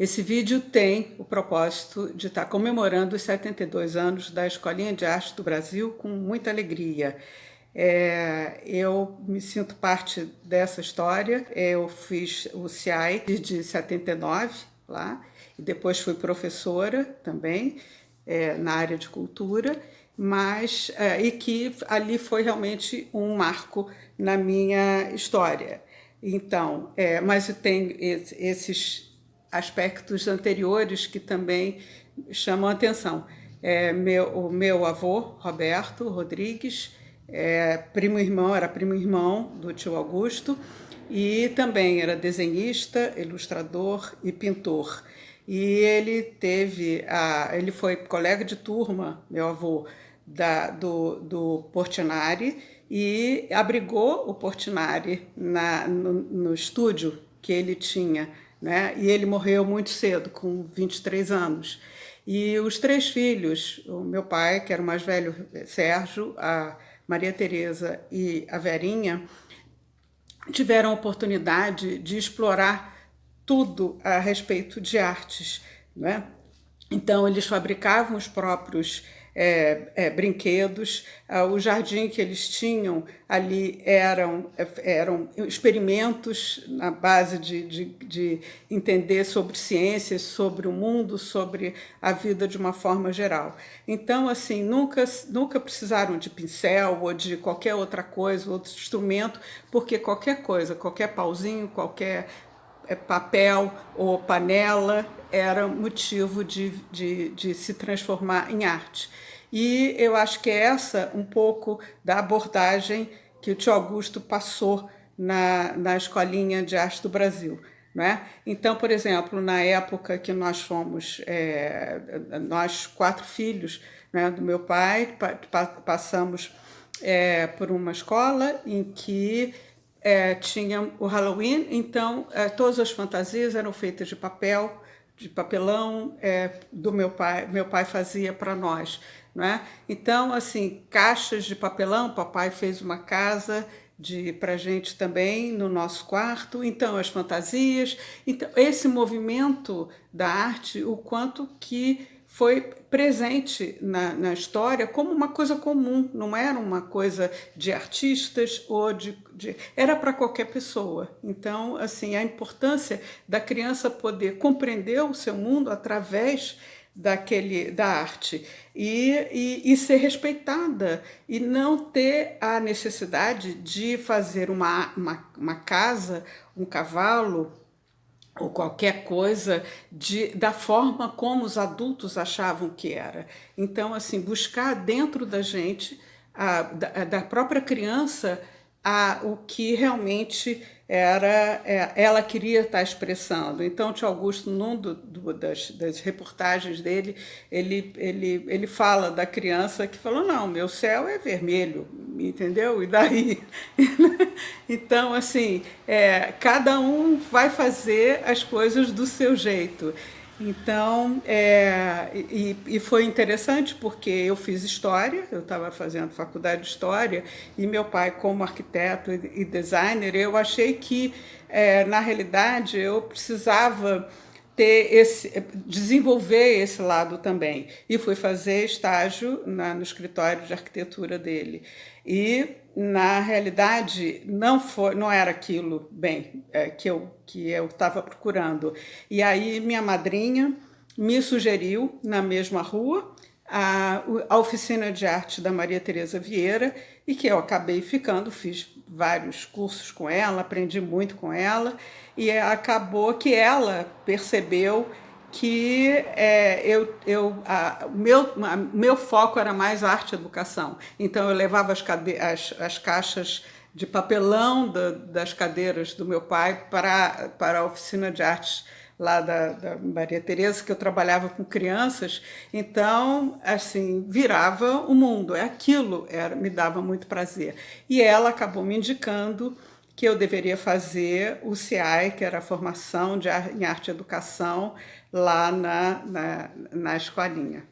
Esse vídeo tem o propósito de estar comemorando os 72 anos da Escolinha de Arte do Brasil com muita alegria. Eu me sinto parte dessa história. Eu fiz o CIAI de 79 lá, e depois fui professora também na área de cultura, mas e que ali foi realmente um marco na minha história. Então, mas tem esses aspectos anteriores que também chamam a atenção. O meu avô, Roberto Rodrigues, era primo-irmão do tio Augusto, e também era desenhista, ilustrador e pintor. E ele foi colega de turma, meu avô, do Portinari, e abrigou o Portinari no estúdio que ele tinha, né? E ele morreu muito cedo, com 23 anos. E os três filhos, o meu pai, que era o mais velho, Sérgio, a Maria Tereza e a Verinha, tiveram a oportunidade de explorar tudo a respeito de artes, né? Então, eles fabricavam os próprios brinquedos. O jardim que eles tinham ali eram experimentos na base de entender sobre ciências, sobre o mundo, sobre a vida de uma forma geral. Então, assim, nunca precisaram de pincel ou de qualquer outra coisa, outro instrumento, porque qualquer coisa, qualquer pauzinho, qualquer papel ou panela era motivo de se transformar em arte. E eu acho que é essa um pouco da abordagem que o tio Augusto passou na Escolinha de Arte do Brasil. Né? Então, por exemplo, na época que nós fomos, nós quatro filhos, né, do meu pai, passamos por uma escola em que tinha o Halloween, então todas as fantasias eram feitas de papelão, do meu pai fazia para nós, né? Então, assim, caixas de papelão, papai fez uma casa para a gente também no nosso quarto, então as fantasias, então esse movimento da arte, o quanto que foi presente na história como uma coisa comum, não era uma coisa de artistas ou era para qualquer pessoa. Então, assim, a importância da criança poder compreender o seu mundo através da arte e ser respeitada e não ter a necessidade de fazer uma casa, um cavalo, ou qualquer coisa da forma como os adultos achavam que era. Então, assim, buscar dentro da gente, da própria criança, o que realmente ela queria estar expressando. Então, o tio Augusto, das reportagens dele, ele fala da criança que falou, não, meu céu é vermelho, entendeu? E daí? Então, assim, cada um vai fazer as coisas do seu jeito. Então, e foi interessante porque eu fiz história, eu estava fazendo faculdade de história, e meu pai, como arquiteto e designer, eu achei que, na realidade, eu precisava desenvolver esse lado também. E fui fazer estágio no escritório de arquitetura dele. E, na realidade, não era aquilo bem que eu estava procurando. E aí minha madrinha me sugeriu, na mesma rua, a oficina de arte da Maria Tereza Vieira, e que eu acabei ficando, fiz vários cursos com ela, aprendi muito com ela, e acabou que ela percebeu que meu foco era mais arte e educação. Então, eu levava as caixas de papelão das cadeiras do meu pai para a oficina de artes lá da Maria Tereza, que eu trabalhava com crianças. Então, assim, virava o mundo. Aquilo me dava muito prazer. E ela acabou me indicando que eu deveria fazer o CIAI, que era a formação em arte e educação, lá na escolinha.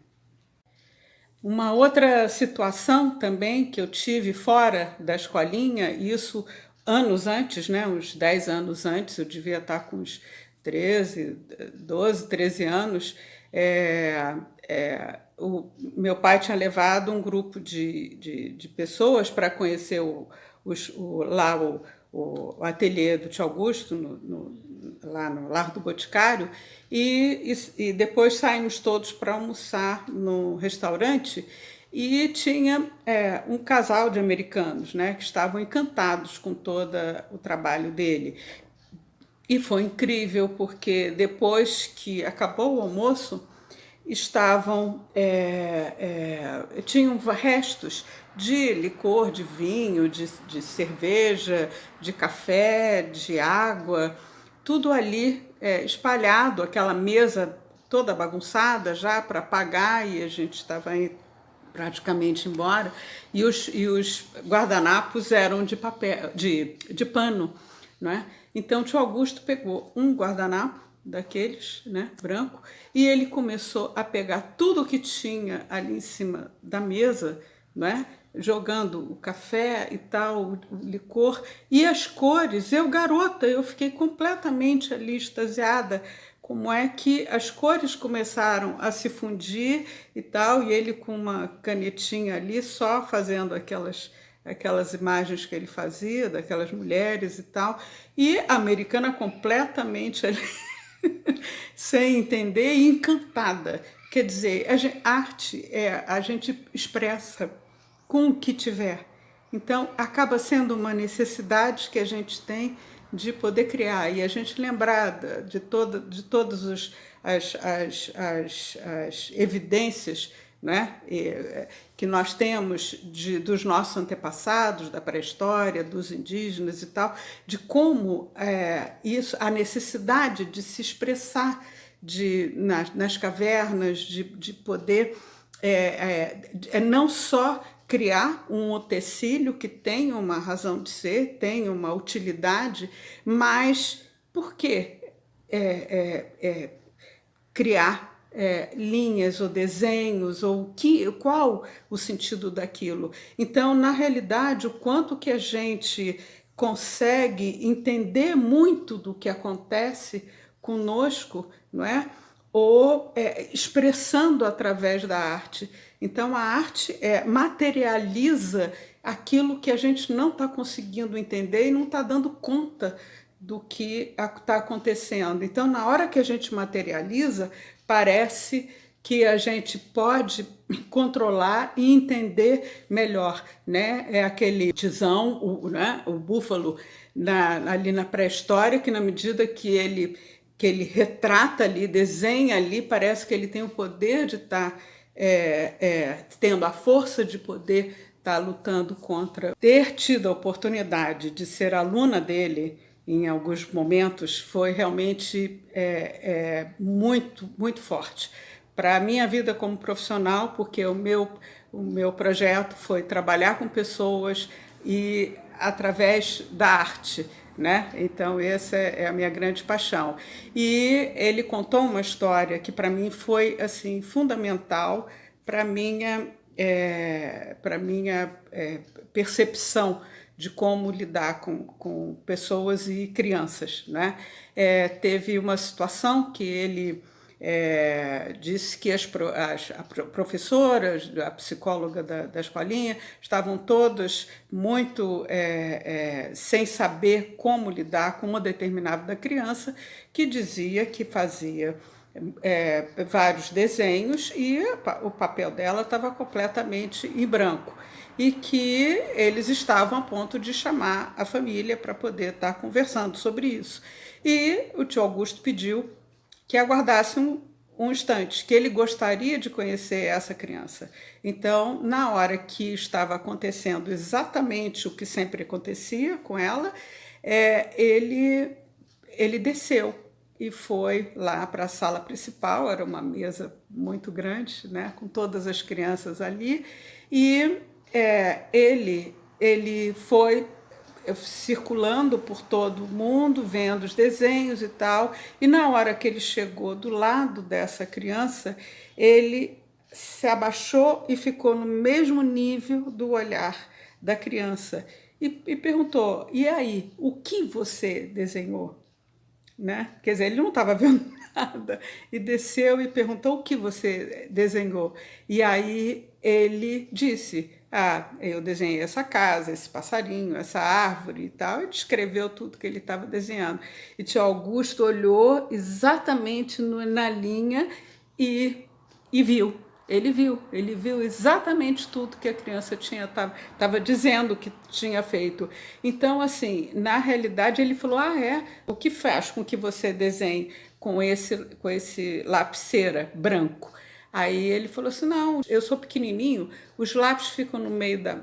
Uma outra situação também que eu tive fora da escolinha, isso anos antes, né, uns 10 anos antes, eu devia estar com uns 12, 13 anos, o meu pai tinha levado um grupo de pessoas para conhecer o ateliê do tio Augusto, lá no Largo do Boticário, e depois saímos todos para almoçar no restaurante e tinha um casal de americanos, né, que estavam encantados com todo o trabalho dele. E foi incrível, porque depois que acabou o almoço, tinham restos de licor, de vinho, de cerveja, de café, de água, tudo ali espalhado, aquela mesa toda bagunçada já para pagar, e a gente estava praticamente embora, e os guardanapos eram de papel, de pano, não é? Então o tio Augusto pegou um guardanapo daqueles, né, branco, e ele começou a pegar tudo que tinha ali em cima da mesa, né, jogando o café e tal, o licor, e as cores. Eu, garota, eu fiquei completamente ali extasiada, como é que as cores começaram a se fundir e tal, e ele com uma canetinha ali só fazendo aquelas imagens que ele fazia, daquelas mulheres e tal, e a americana completamente ali, sem entender e encantada. Quer dizer, arte a gente expressa com o que tiver. Então, acaba sendo uma necessidade que a gente tem de poder criar, e a gente lembrar de todas as evidências, né, que nós temos dos nossos antepassados, da pré-história, dos indígenas e tal, de como a necessidade de se expressar nas cavernas, de poder não só criar um utensílio que tem uma razão de ser, tem uma utilidade, mas por que criar linhas ou desenhos, ou qual o sentido daquilo? Então, na realidade, o quanto que a gente consegue entender muito do que acontece conosco, não é? Ou expressando através da arte. Então, a arte materializa aquilo que a gente não está conseguindo entender e não está dando conta do que está acontecendo. Então, na hora que a gente materializa, parece que a gente pode controlar e entender melhor, né? É aquele tisão, né? O búfalo ali na pré-história, que na medida que ele retrata ali, desenha ali, parece que ele tem o poder de estar tendo a força de poder estar lutando contra. Ter tido a oportunidade de ser aluna dele em alguns momentos foi realmente muito, muito forte para a minha vida como profissional, porque o meu projeto foi trabalhar com pessoas e através da arte, né? Então essa é a minha grande paixão. E ele contou uma história que para mim foi assim fundamental para minha percepção de como lidar com pessoas e crianças, né? Teve uma situação que ele disse que as professoras, a psicóloga da escolinha, estavam todas muito sem saber como lidar com uma determinada criança que dizia que fazia vários desenhos e o papel dela estava completamente em branco, e que eles estavam a ponto de chamar a família para poder estar conversando sobre isso. E o tio Augusto pediu que aguardasse um instante, que ele gostaria de conhecer essa criança. Então, na hora que estava acontecendo exatamente o que sempre acontecia com ela, ele desceu e foi lá para a sala principal. Era uma mesa muito grande, né, com todas as crianças ali, e ele foi circulando por todo o mundo, vendo os desenhos e tal, e na hora que ele chegou do lado dessa criança, ele se abaixou e ficou no mesmo nível do olhar da criança e perguntou: e aí, o que você desenhou? né? Quer dizer, ele não estava vendo nada, e desceu e perguntou o que você desenhou. E aí ele disse: ah, eu desenhei essa casa, esse passarinho, essa árvore e tal, e descreveu tudo que ele estava desenhando. E tio Augusto olhou exatamente na linha e, e viu. Ele viu exatamente tudo que a criança estava dizendo que tinha feito. Então, assim, na realidade, ele falou: ah, é? O que faz com que você desenhe com esse lápis cera branco? Aí ele falou assim: não, eu sou pequenininho, os lápis ficam no meio da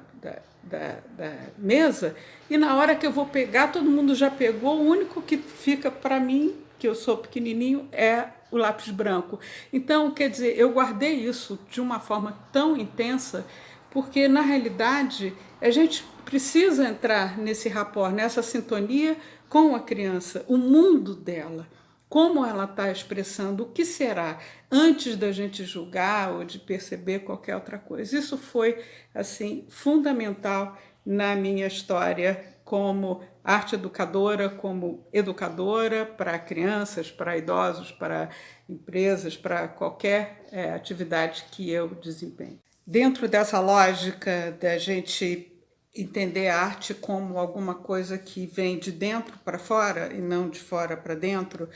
mesa, e na hora que eu vou pegar, todo mundo já pegou, o único que fica para mim, que eu sou pequenininho, é o lápis branco. Então, quer dizer, eu guardei isso de uma forma tão intensa, porque na realidade a gente precisa entrar nesse rapport, nessa sintonia com a criança, o mundo dela, como ela está expressando, o que será, antes da gente julgar ou de perceber qualquer outra coisa. Isso foi, assim, fundamental na minha história como arte educadora, como educadora para crianças, para idosos, para empresas, para qualquer atividade que eu desempenhe. Dentro dessa lógica da gente entender a arte como alguma coisa que vem de dentro para fora e não de fora para dentro,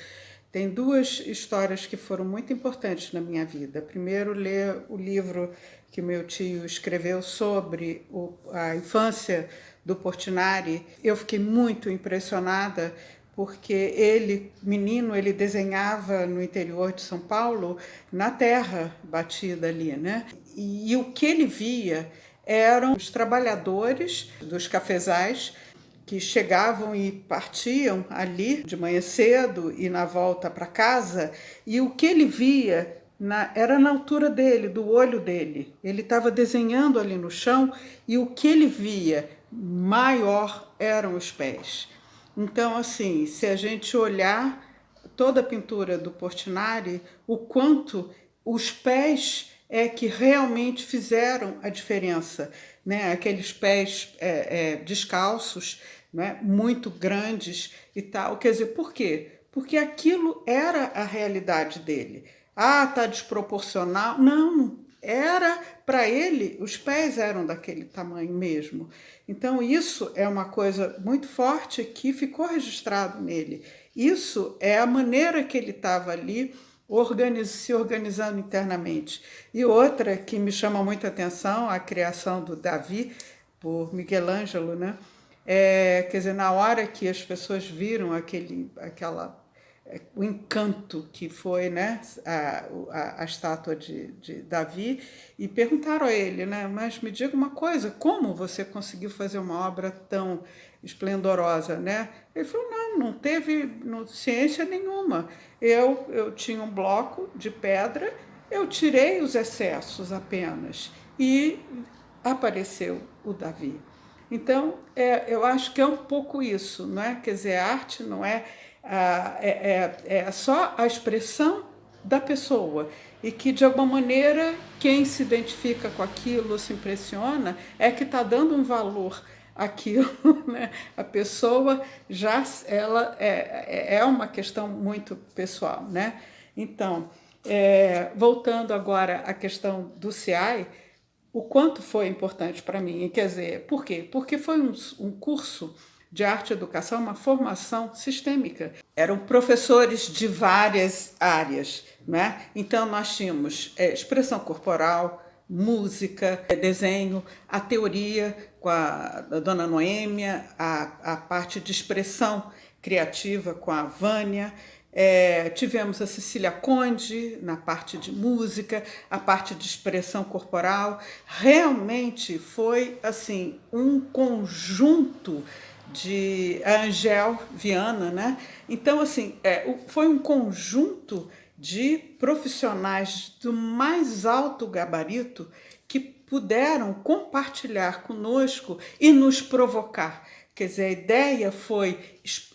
tem duas histórias que foram muito importantes na minha vida. Primeiro, ler o livro que meu tio escreveu sobre a infância do Portinari. Eu fiquei muito impressionada porque ele, menino, ele desenhava no interior de São Paulo, na terra batida ali, né? E o que ele via eram os trabalhadores dos cafezais que chegavam e partiam ali de manhã cedo e na volta para casa, e o que ele via era na altura dele, do olho dele. Ele estava desenhando ali no chão e o que ele via maior eram os pés. Então, assim, se a gente olhar toda a pintura do Portinari, o quanto os pés é que realmente fizeram a diferença, né? Aqueles pés descalços, né? Muito grandes e tal. Quer dizer, por quê? Porque aquilo era a realidade dele. Ah, tá desproporcional. Não, era para ele, os pés eram daquele tamanho mesmo. Então, isso é uma coisa muito forte que ficou registrado nele. Isso é a maneira que ele estava ali se organizando internamente. E outra que me chama muita atenção, a criação do Davi por Michelangelo, né? Quer dizer, na hora que as pessoas viram o encanto que foi, né, a estátua de Davi, e perguntaram a ele, né, mas me diga uma coisa, como você conseguiu fazer uma obra tão esplendorosa, né? Ele falou: não teve ciência nenhuma. Eu tinha um bloco de pedra, eu tirei os excessos apenas e apareceu o Davi. Então, eu acho que é um pouco isso, não é? Quer dizer, a arte não é só a expressão da pessoa, e que, de alguma maneira, quem se identifica com aquilo, se impressiona, é que está dando um valor àquilo, né? A pessoa já ela é uma questão muito pessoal, né? Então, voltando agora à questão do CIAI, o quanto foi importante para mim. Quer dizer, por quê? Porque foi um curso de arte e educação, uma formação sistêmica. Eram professores de várias áreas, né? Então, nós tínhamos expressão corporal, música, desenho, a teoria com a dona Noêmia, a parte de expressão criativa com a Vânia. Tivemos a Cecília Conde na parte de música, a parte de expressão corporal. Realmente foi assim um conjunto de a Angel Viana, né? Então, assim, foi um conjunto de profissionais do mais alto gabarito que puderam compartilhar conosco e nos provocar. Quer dizer, a ideia foi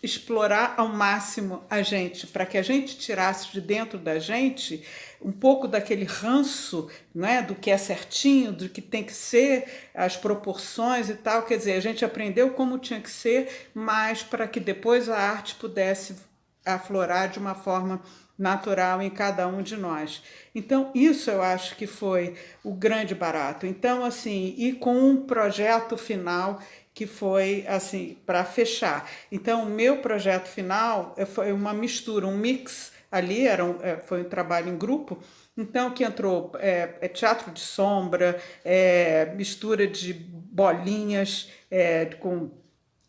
explorar ao máximo a gente, para que a gente tirasse de dentro da gente um pouco daquele ranço, né, do que é certinho, do que tem que ser, as proporções e tal. Quer dizer, a gente aprendeu como tinha que ser, mas para que depois a arte pudesse aflorar de uma forma natural em cada um de nós. Então, isso eu acho que foi o grande barato. Então, assim, e com um projeto final que foi assim para fechar. Então, o meu projeto final foi uma mistura, um mix ali, foi um trabalho em grupo. Então, que entrou teatro de sombra, mistura de bolinhas com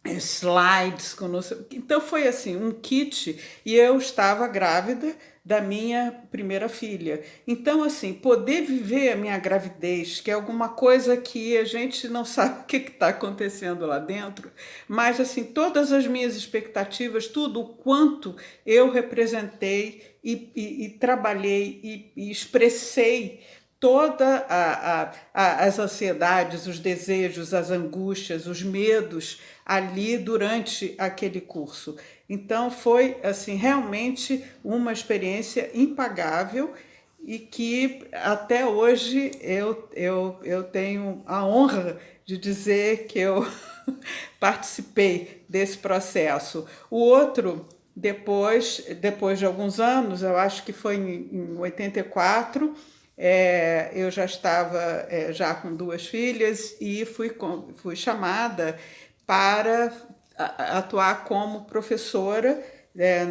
slides, com não sei... Então foi assim, um kit, e eu estava grávida da minha primeira filha. Então, assim, poder viver a minha gravidez, que é alguma coisa que a gente não sabe o que está acontecendo lá dentro, mas, assim, todas as minhas expectativas, tudo o quanto eu representei e trabalhei e expressei toda as ansiedades, os desejos, as angústias, os medos ali durante aquele curso. Então foi assim realmente uma experiência impagável e que até hoje eu tenho a honra de dizer que eu participei desse processo. O outro, depois de alguns anos, eu acho que foi em 84, eu já estava já com duas filhas e fui chamada para atuar como professora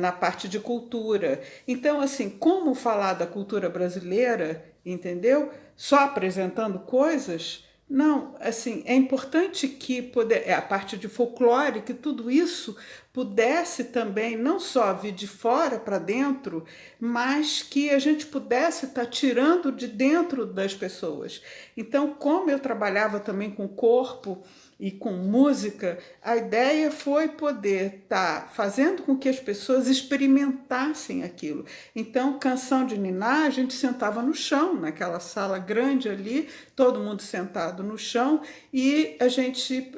na parte de cultura. Então, assim, como falar da cultura brasileira, entendeu? Só apresentando coisas? Não, assim, é importante que a parte de folclore, que tudo isso pudesse também não só vir de fora para dentro, mas que a gente pudesse estar tirando de dentro das pessoas. Então, como eu trabalhava também com o corpo e com música, a ideia foi poder estar fazendo com que as pessoas experimentassem aquilo. Então, Canção de Niná, a gente sentava no chão, naquela sala grande ali, todo mundo sentado no chão, e a gente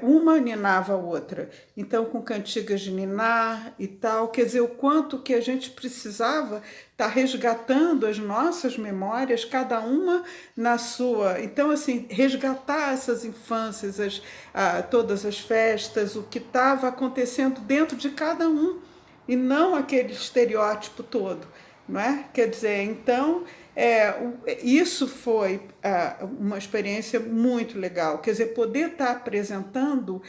uma ninava a outra. Então, com cantigas de ninar e tal, quer dizer, o quanto que a gente precisava estar resgatando as nossas memórias, cada uma na sua. Então, assim, resgatar essas infâncias, todas as festas, o que estava acontecendo dentro de cada um, e não aquele estereótipo todo, não é? Quer dizer, então, isso foi uma experiência muito legal. Quer dizer, poder estar apresentando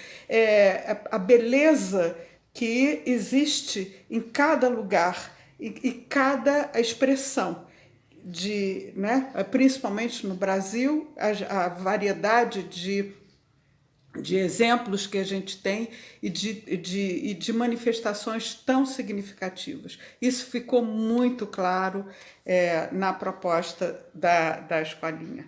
a beleza que existe em cada lugar e cada expressão né? Principalmente no Brasil, a variedade de exemplos que a gente tem e de manifestações tão significativas. Isso ficou muito claro na proposta da escolinha.